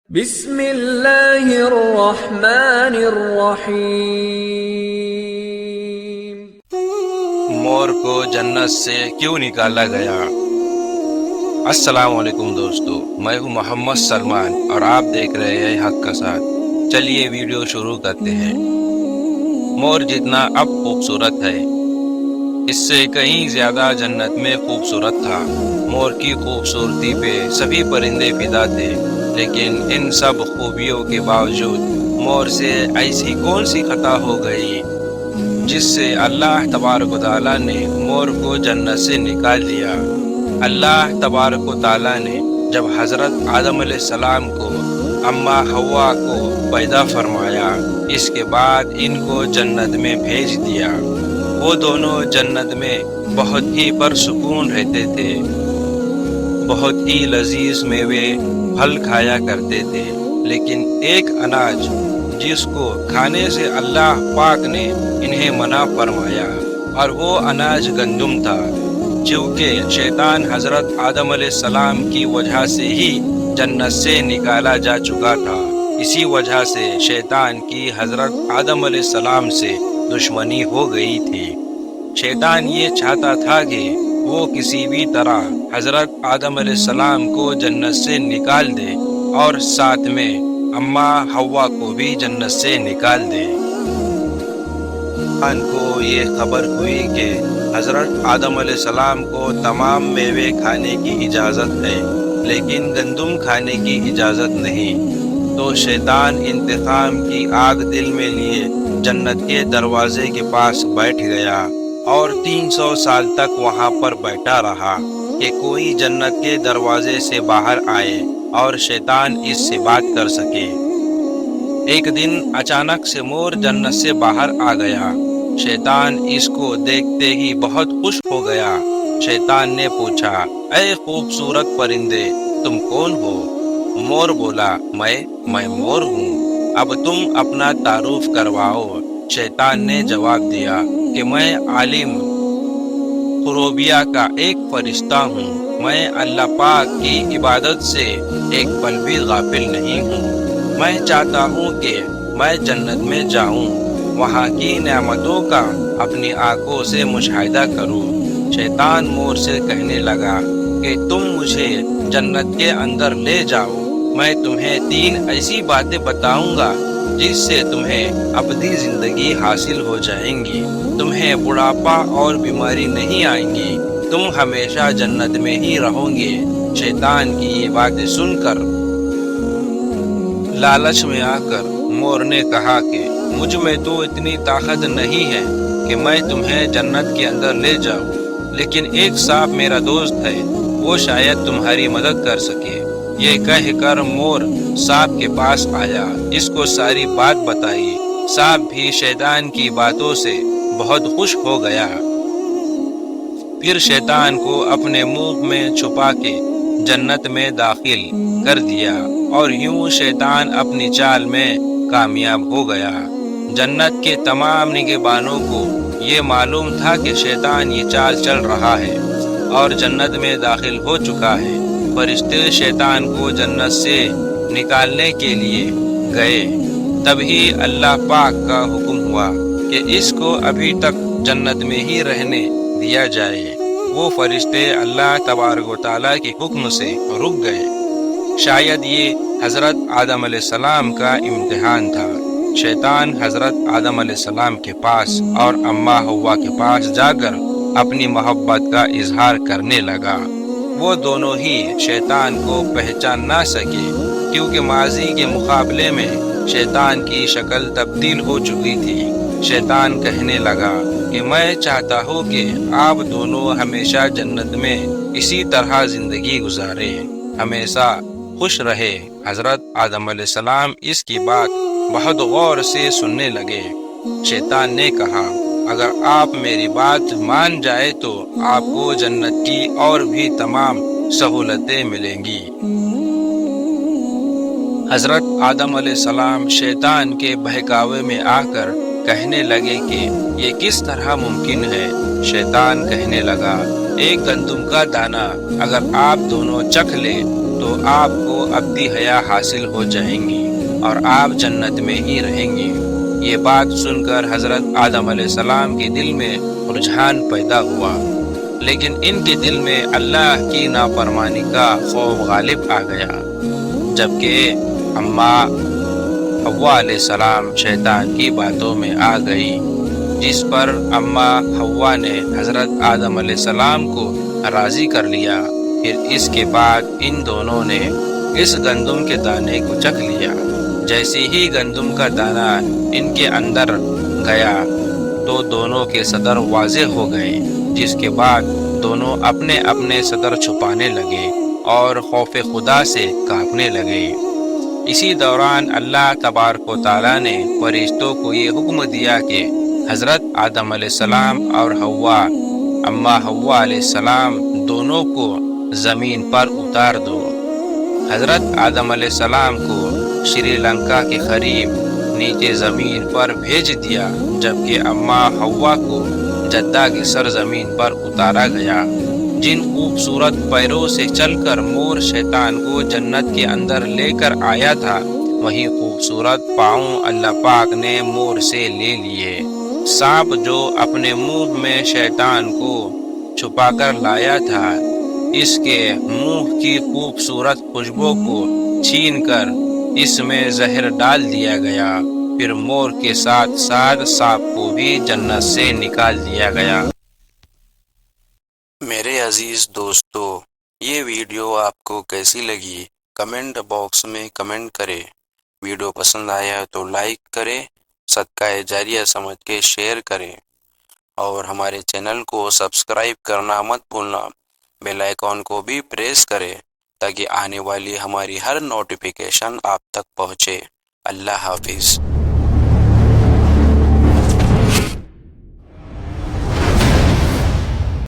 بسم اللہ الرحمن الرحیم۔ مور کو جنت سے کیوں نکالا گیا؟ السلام علیکم دوستو، میں ہوں محمد سلمان اور آپ دیکھ رہے ہیں حق کا ساتھ۔ چلیے ویڈیو شروع کرتے ہیں۔ مور جتنا اب خوبصورت ہے، اس سے کہیں زیادہ جنت میں خوبصورت تھا۔ مور کی خوبصورتی پہ سبھی پرندے فدا تھے، لیکن ان سب خوبیوں کے باوجود مور سے ایسی کون سی خطا ہو گئی جس سے اللہ تبارک و تعالیٰ نے مور کو جنت سے نکال دیا۔ اللہ تبارک و تعالیٰ نے جب حضرت آدم علیہ السلام کو اماں حوا کو پیدا فرمایا، اس کے بعد ان کو جنت میں بھیج دیا۔ وہ دونوں جنت میں بہت ہی پرسکون رہتے تھے، بہت ہی لذیذ میوے پھل کھایا کرتے تھے، لیکن ایک اناج جس کو کھانے سے اللہ پاک نے انہیں منع فرمایا، اور وہ اناج گندم تھا۔ چونکہ شیطان حضرت آدم علیہ السلام کی وجہ سے ہی جنت سے نکالا جا چکا تھا، اسی وجہ سے شیطان کی حضرت آدم علیہ السلام سے دشمنی ہو گئی تھی۔ شیطان یہ چاہتا تھا کہ وہ کسی بھی طرح حضرت آدم علیہ السلام کو جنت سے نکال دے اور ساتھ میں اماں حوا کو بھی جنت سے نکال دے۔ شیطان کو یہ خبر ہوئی کہ حضرت آدم علیہ السلام کو تمام میوے کھانے کی اجازت ہے، لیکن گندم کھانے کی اجازت نہیں، تو شیطان انتقام کی آگ دل میں لیے جنت کے دروازے کے پاس بیٹھ گیا اور 300 سال تک وہاں پر بیٹھا رہا کہ کوئی جنت کے دروازے سے باہر آئے اور شیطان اس سے بات کر سکے۔ ایک دن اچانک سے مور جنت سے باہر آ گیا۔ شیطان اس کو دیکھتے ہی بہت خوش ہو گیا۔ شیطان نے پوچھا، اے خوبصورت پرندے، تم کون ہو؟ مور بولا، میں مور ہوں، اب تم اپنا تعارف کرواؤ۔ شیطان نے جواب دیا کہ میں عالم خروبیہ کا ایک فرشتہ ہوں، میں اللہ پاک کی عبادت سے ایک پل بھی غافل نہیں ہوں۔ میں چاہتا ہوں کہ میں جنت میں جاؤں، وہاں کی نعمتوں کا اپنی آنکھوں سے مشاہدہ کروں۔ شیطان مور سے کہنے لگا کہ تم مجھے جنت کے اندر لے جاؤ، میں تمہیں 3 ایسی باتیں بتاؤں گا جس سے تمہیں ابدی زندگی حاصل ہو جائیں گی، تمہیں بڑھاپا اور بیماری نہیں آئیں گی، تم ہمیشہ جنت میں ہی رہو گے۔ شیطان کی یہ باتیں سن کر لالچ میں آ کر مور نے کہا کہ مجھ میں تو اتنی طاقت نہیں ہے کہ میں تمہیں جنت کے اندر لے جاؤں، لیکن ایک سانپ میرا دوست ہے، وہ شاید تمہاری مدد کر سکے۔ یہ کہہ کر مور سانپ کے پاس آیا، اس کو ساری بات بتائی۔ سانپ بھی شیطان کی باتوں سے بہت خوش ہو گیا۔ پھر شیطان کو اپنے منہ میں چھپا کے جنت میں داخل کر دیا، اور یوں شیطان اپنی چال میں کامیاب ہو گیا۔ جنت کے تمام نگہبانوں کو یہ معلوم تھا کہ شیطان یہ چال چل رہا ہے اور جنت میں داخل ہو چکا ہے۔ فرشتے شیطان کو جنت سے نکالنے کے لیے گئے، تبھی اللہ پاک کا حکم ہوا کہ اس کو ابھی تک جنت میں ہی رہنے دیا جائے۔ وہ فرشتے اللہ تبارک و تعالیٰ کے حکم سے رک گئے۔ شاید یہ حضرت آدم علیہ السلام کا امتحان تھا۔ شیطان حضرت آدم علیہ السلام کے پاس اور اماں حوا کے پاس جا کر اپنی محبت کا اظہار کرنے لگا۔ وہ دونوں ہی شیطان کو پہچان نہ سکے، کیونکہ ماضی کے مقابلے میں شیطان کی شکل تبدیل ہو چکی تھی۔ شیطان کہنے لگا کہ میں چاہتا ہوں کہ آپ دونوں ہمیشہ جنت میں اسی طرح زندگی گزارے، ہمیشہ خوش رہے۔ حضرت آدم علیہ السلام اس کی بات بہت غور سے سننے لگے۔ شیطان نے کہا، اگر آپ میری بات مان جائے تو آپ کو جنت کی اور بھی تمام سہولتیں ملیں گی۔ حضرت آدم علیہ السلام شیطان کے بہکاوے میں آ کر کہنے لگے کہ یہ کس طرح ممکن ہے؟ شیطان کہنے لگا، ایک گندم کا دانہ اگر آپ دونوں چکھ لیں تو آپ کو ابدی حیا حاصل ہو جائیں گی اور آپ جنت میں ہی رہیں گے۔ یہ بات سن کر حضرت آدم علیہ السلام کے دل میں رجحان پیدا ہوا، لیکن ان کے دل میں اللہ کی نافرمانی کا خوف غالب آ گیا، جبکہ اماں حوا علیہ السلام شیطان کی باتوں میں آ گئی، جس پر اماں حوا نے حضرت آدم علیہ السلام کو راضی کر لیا۔ پھر اس کے بعد ان دونوں نے اس گندم کے دانے کو چکھ لیا۔ جیسے ہی گندم کا دانہ ان کے اندر گیا تو دونوں کے صدر واضح ہو گئے، جس کے بعد دونوں اپنے اپنے صدر چھپانے لگے اور خوف خدا سے کانپنے لگے۔ اسی دوران اللہ تبارک و تعالیٰ نے فرشتوں کو یہ حکم دیا کہ حضرت آدم علیہ السلام اور حوا اماں حوا علیہ السلام دونوں کو زمین پر اتار دو۔ حضرت آدم علیہ السلام کو شری لنکا کے قریب نیچے زمین پر بھیج دیا، جبکہ اماں حوا کو جدہ کی سرزمین پر اتارا گیا۔ جن خوبصورت پیروں سے چل کر مور شیطان کو جنت کے اندر لے کر آیا تھا، وہی خوبصورت پاؤں اللہ پاک نے مور سے لے لیے۔ سانپ جو اپنے منہ میں شیطان کو چھپا کر لایا تھا، اس کے منہ کی خوبصورت خوشبو کو چھین کر اس میں زہر ڈال دیا گیا، پھر مور کے ساتھ ساتھ سانپ کو بھی جنت سے نکال دیا گیا۔ میرے عزیز دوستو، یہ ویڈیو آپ کو کیسی لگی؟ کمنٹ باکس میں کمنٹ کریں۔ ویڈیو پسند آیا تو لائک کریں، صدقہ جاریہ سمجھ کے شیئر کریں، اور ہمارے چینل کو سبسکرائب کرنا مت بھولنا۔ بیل آئیکن کو بھی پریس کریں تاکہ آنے والی ہماری ہر نوٹیفیکیشن آپ تک پہنچے۔ اللہ حافظ۔